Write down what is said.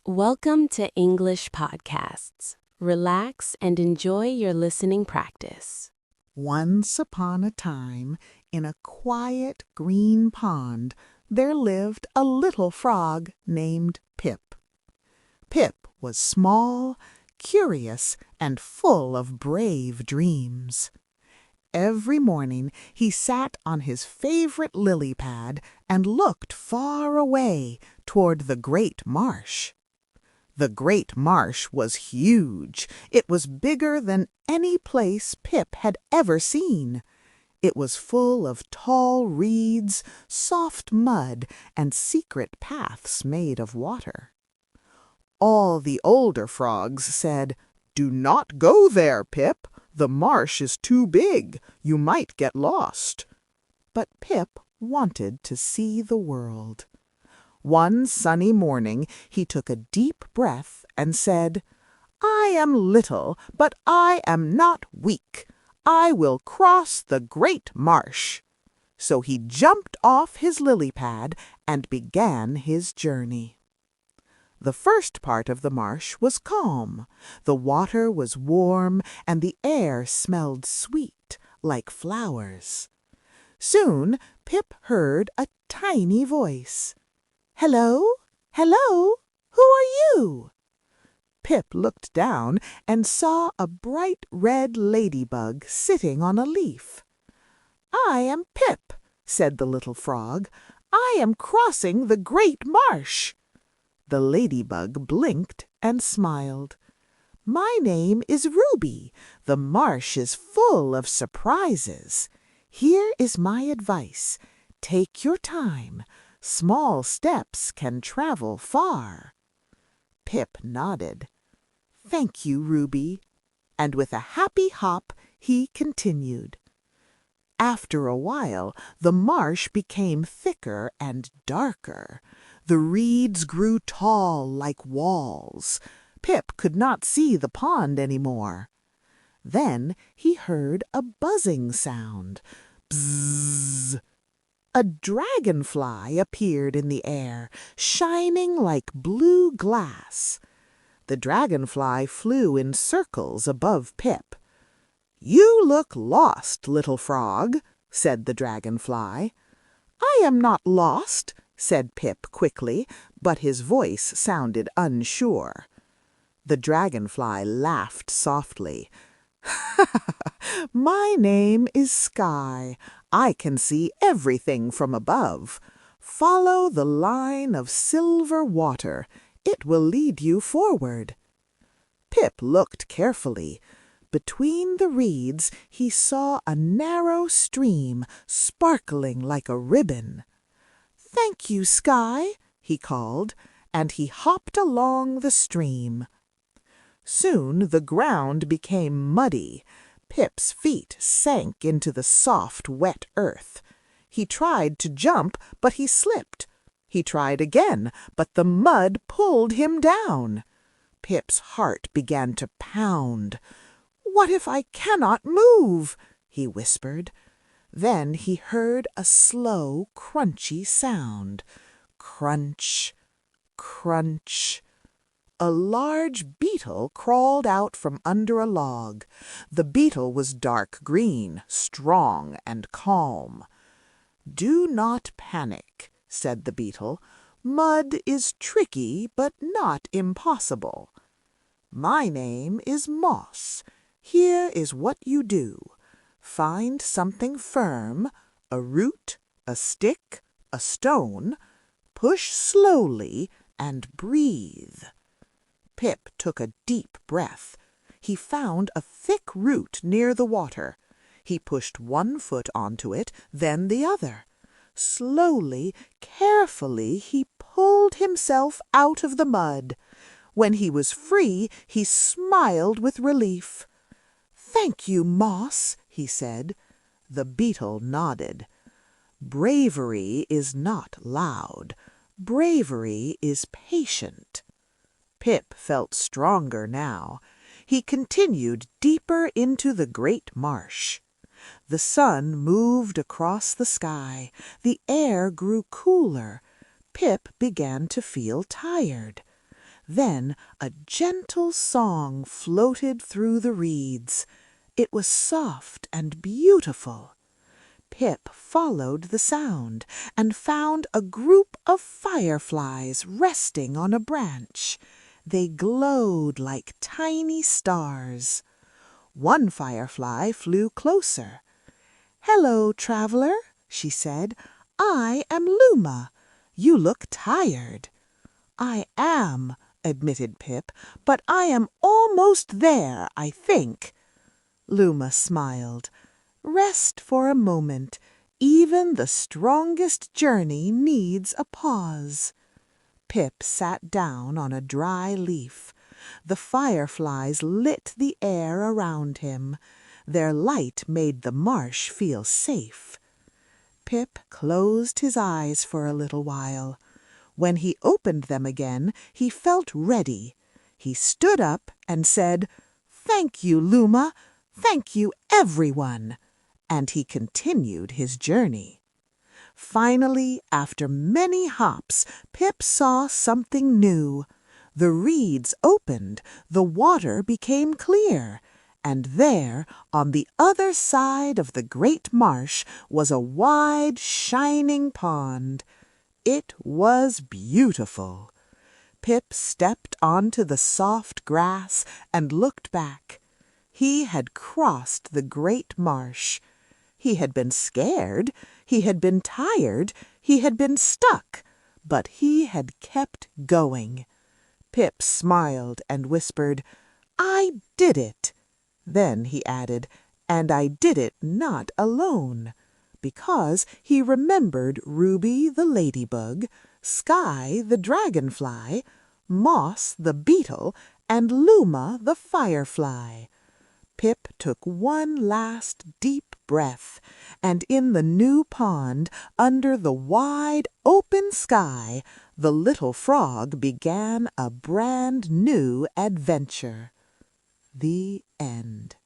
Welcome to English Podcasts. Relax and enjoy your listening practice. Once upon a time, in a quiet green pond, there lived a little frog named Pip. Pip was small, curious, and full of brave dreams. Every morning he sat on his favorite lily pad and looked far away toward the great marsh. The great marsh was huge. It was bigger than any place Pip had ever seen. It was full of tall reeds, soft mud, and secret paths made of water. All the older frogs said, "Do not go there, Pip. The marsh is too big. You might get lost." But Pip wanted to see the world. One sunny morning he took a deep breath and said, "I am little, but I am not weak. I will cross the great marsh." So he jumped off his lily pad and began his journey. The first part of the marsh was calm. The water was warm and the air smelled sweet, like flowers. Soon Pip heard a tiny voice. "Hello? Hello? Who are you?" Pip looked down and saw a bright red ladybug sitting on a leaf. "I am Pip," said the little frog. "I am crossing the great marsh." The ladybug blinked and smiled. "My name is Ruby. The marsh is full of surprises. Here is my advice. Take your time. Small steps can travel far." Pip nodded. "Thank you, Ruby." And with a happy hop he continued. After a while the marsh became thicker and darker. The reeds grew tall like walls. Pip could not see the pond any more. Then he heard a buzzing sound. Bzzz! A dragonfly appeared in the air, shining like blue glass. The dragonfly flew in circles above Pip. "You look lost, little frog," said the dragonfly. "I am not lost," said Pip quickly, but his voice sounded unsure. The dragonfly laughed softly. "My name is Sky. I can see everything from above. Follow the line of silver water. It will lead you forward." Pip looked carefully. Between the reeds he saw a narrow stream sparkling like a ribbon. "Thank you, Sky," he called, and he hopped along the stream. Soon the ground became muddy. Pip's feet sank into the soft, wet earth. He tried to jump, but he slipped. He tried again, but the mud pulled him down. Pip's heart began to pound. "What if I cannot move?" he whispered. Then he heard a slow, crunchy sound. Crunch, crunch. A large beetle crawled out from under a log. The beetle was dark green, strong and calm. "Do not panic," said the beetle. "Mud is tricky, but not impossible. My name is Moss. Here is what you do. Find something firm, a root, a stick, a stone. Push slowly and breathe." Pip took a deep breath. He found a thick root near the water. He pushed one foot onto it, then the other. Slowly, carefully, he pulled himself out of the mud. When he was free, he smiled with relief. "Thank you, Moss," he said. The beetle nodded. Bravery is not loud. Bravery is patient. Pip felt stronger now. He continued deeper into the great marsh. The sun moved across the sky. The air grew cooler. Pip began to feel tired. Then a gentle song floated through the reeds. It was soft and beautiful. Pip followed the sound and found a group of fireflies resting on a branch. They glowed like tiny stars. One firefly flew closer. "Hello, traveler," she said. "I am Luma. You look tired." "I am," admitted Pip, "but I am almost there, I think." Luma smiled. "Rest for a moment. Even the strongest journey needs a pause." Pip sat down on a dry leaf. The fireflies lit the air around him. Their light made the marsh feel safe. Pip closed his eyes for a little while. When he opened them again, he felt ready. He stood up and said, "Thank you, Luma. Thank you, everyone." And he continued his journey. Finally, after many hops, Pip saw something new. The reeds opened, the water became clear, and there, on the other side of the great marsh, was a wide, shining pond. It was beautiful. Pip stepped onto the soft grass and looked back. He had crossed the great marsh. He had been scared, he had been tired, he had been stuck, but he had kept going. Pip smiled and whispered, "I did it." Then he added, "And I did it not alone," because he remembered Ruby the ladybug, Sky the dragonfly, Moss the beetle, and Luma the firefly. Pip took one last deep breath, and in the new pond, under the wide open sky, the little frog began a brand new adventure. The end.